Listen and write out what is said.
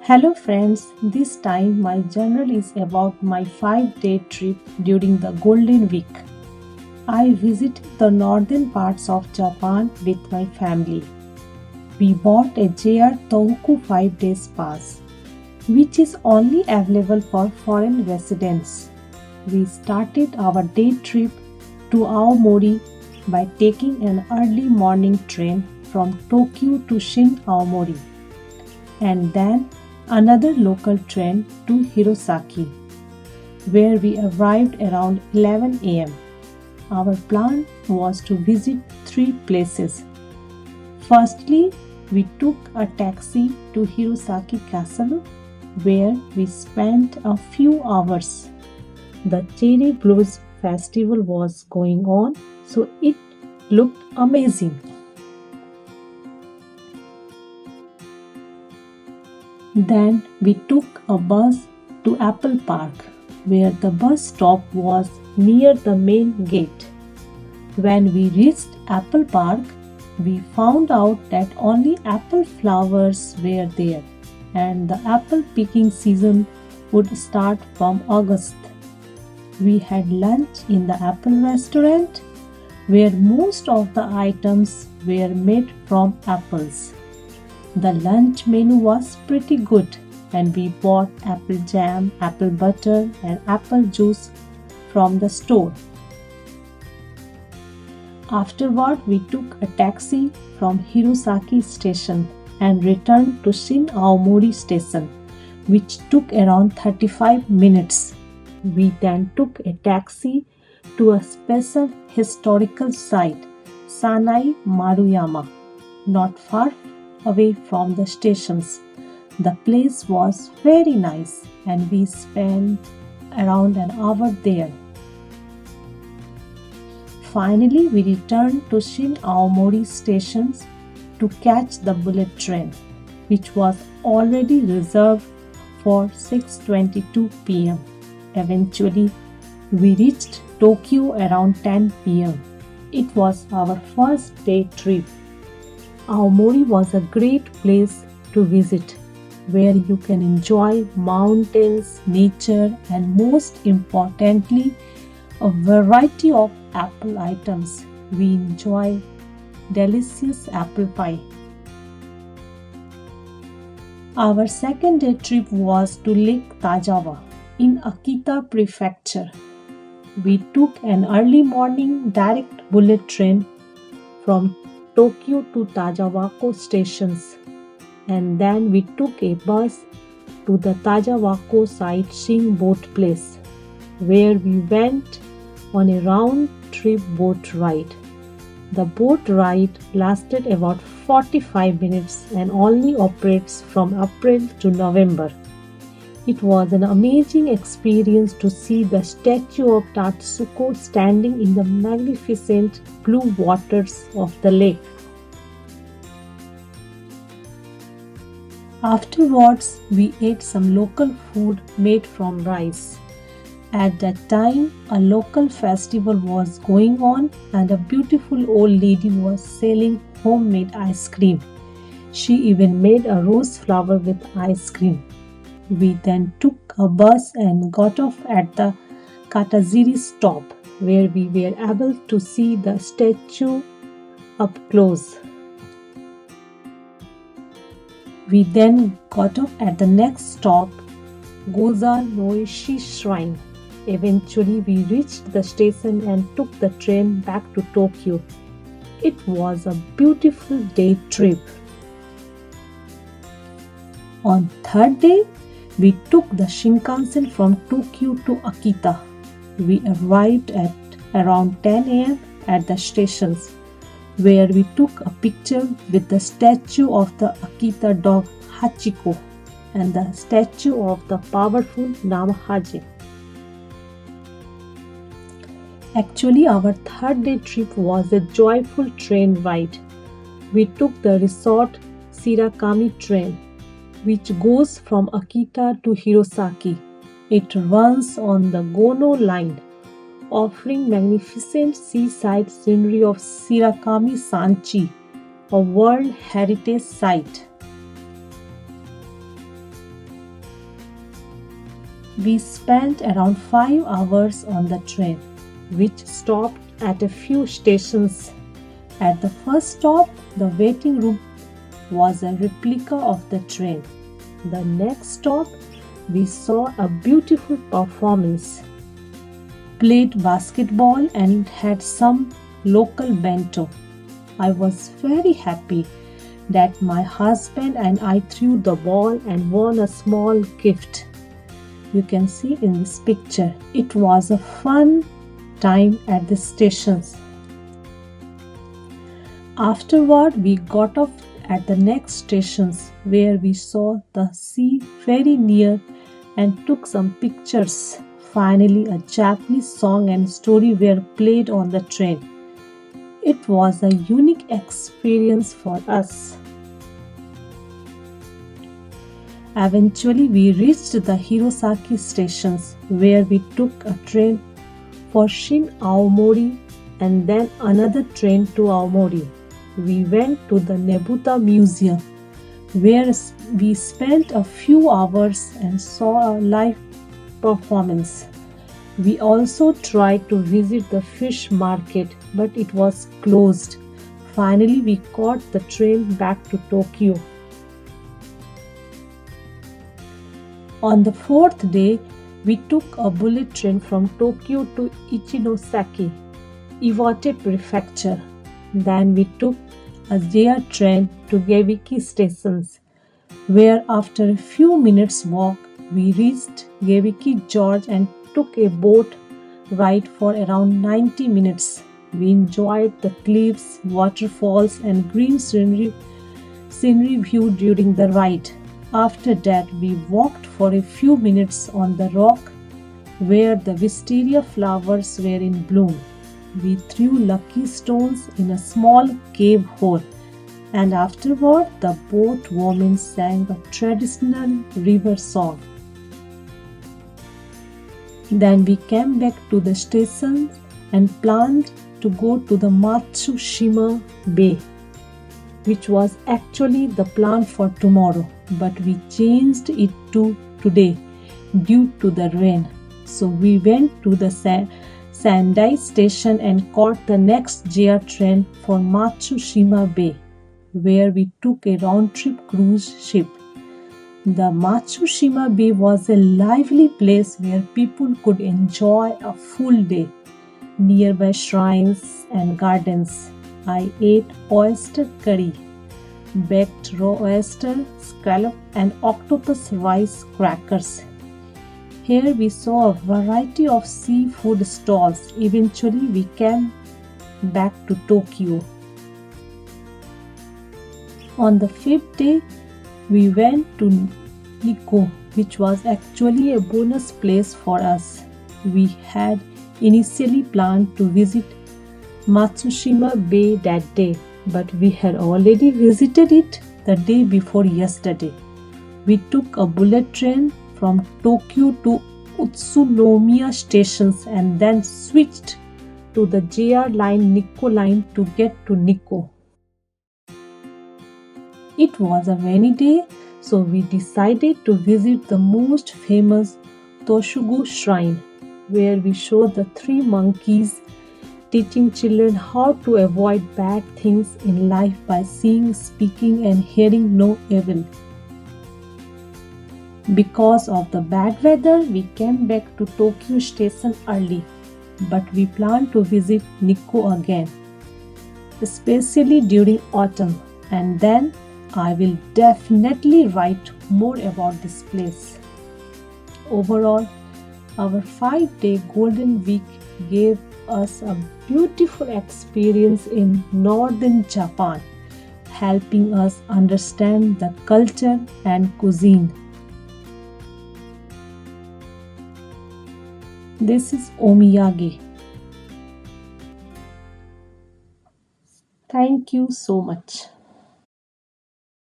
Hello friends, this time my journal is about my 5-day trip during the Golden Week. I visited the northern parts of Japan with my family. We bought a JR Tohoku 5 days pass, which is only available for foreign residents. We started our day trip to Aomori by taking an early morning train from Tokyo to Shin Aomori and then another local train to Hirosaki, where we arrived around 11 am. Our plan was to visit three places. Firstly, we took a taxi to Hirosaki Castle, where we spent a few hours. The Cherry Blues festival was going on, so it looked amazing. Then we took a bus to Apple Park, where the bus stop was near the main gate. When we reached Apple Park, we found out that only apple flowers were there and the apple picking season would start from August. We had lunch in the Apple restaurant, where most of the items were made from apples. The lunch menu was pretty good and we bought apple jam, apple butter and apple juice from the store. Afterward, we took a taxi from Hirosaki station and returned to Shin Aomori station, which took around 35 minutes. We then took a taxi to a special historical site, Sanai Maruyama, not far away from the stations. The place was very nice and we spent around an hour there. Finally, we returned to Shin Aomori stations to catch the bullet train, which was already reserved for 6:22 p.m. Eventually, we reached Tokyo around 10 p.m. It was our first day trip. Aomori was a great place to visit, where you can enjoy mountains, nature, and most importantly, a variety of apple items. We enjoy delicious apple pie. Our second day trip was to Lake Tajawa in Akita Prefecture. We took an early morning direct bullet train from Tokyo to Tajawako stations, and then we took a bus to the Tajawako sightseeing boat place, where we went on a round-trip boat ride. The boat ride lasted about 45 minutes and only operates from April to November. It was an amazing experience to see the statue of Tatsuko standing in the magnificent blue waters of the lake. Afterwards, we ate some local food made from rice. At that time, a local festival was going on and a beautiful old lady was selling homemade ice cream. She even made a rose flower with ice cream. We then took a bus and got off at the Kataziri stop, where we were able to see the statue up close. We then got off at the next stop, Goza Noishi Shrine. Eventually, we reached the station and took the train back to Tokyo. It was a beautiful day trip. On third day, we took the Shinkansen from Tokyo to Akita. We arrived at around 10 am at the stations, where we took a picture with the statue of the Akita dog Hachiko and the statue of the powerful Namahaji. Actually, our third day trip was a joyful train ride. We took the resort Shirakami train, which goes from Akita to Hirosaki. It runs on the Gono line, offering magnificent seaside scenery of Shirakami Sanchi, a World Heritage Site. We spent around 5 hours on the train, which stopped at a few stations. At the first stop, the waiting room was a replica of the train. The next stop, we saw a beautiful performance, played basketball, and had some local bento. I was very happy that my husband and I threw the ball and won a small gift. You can see in this picture. It was a fun time at the stations. Afterward, we got off at the next stations where we saw the sea very near and took some pictures. Finally, a Japanese song and story were played on the train. It was a unique experience for us. Eventually, we reached the Hirosaki stations where we took a train for Shin Aomori and then another train to Aomori. We went to the Nebuta Museum where we spent a few hours and saw a live performance. We also tried to visit the fish market, but it was closed. Finally, we caught the train back to Tokyo. On the fourth day, we took a bullet train from Tokyo to Ichinosaki, Iwate Prefecture. Then we took a JR train to Gebiki stations, where after a few minutes' walk, we reached Gebiki George and took a boat ride for around 90 minutes. We enjoyed the cliffs, waterfalls, and green scenery view during the ride. After that, we walked for a few minutes on the rock where the wisteria flowers were in bloom. We threw lucky stones in a small cave hole, and afterward, the boat women sang a traditional river song. Then we came back to the station and planned to go to the Matsushima Bay, which was actually the plan for tomorrow, but we changed it to today due to the rain. So we went to the Sendai station and caught the next JR train for Matsushima Bay, where we took a round-trip cruise ship. The Matsushima Bay was a lively place where people could enjoy a full day. Nearby shrines and gardens. I ate oyster curry, baked raw oyster, scallop, and octopus rice crackers. Here we saw a variety of seafood stalls. Eventually, we came back to Tokyo. On the fifth day, we went to Nikko, which was actually a bonus place for us. We had initially planned to visit Matsushima Bay that day, but we had already visited it the day before yesterday. We took a bullet train from Tokyo to Utsunomiya stations and then switched to the JR line Nikko line to get to Nikko. It was a rainy day, so we decided to visit the most famous Toshugu shrine, where we showed the three monkeys teaching children how to avoid bad things in life by seeing, speaking, and hearing no evil. Because of the bad weather, we came back to Tokyo station early, but we plan to visit Nikko again, especially during autumn, and then I will definitely write more about this place. Overall, our 5-day Golden Week gave us a beautiful experience in northern Japan, helping us understand the culture and cuisine. This is omiyage. Thank you so much.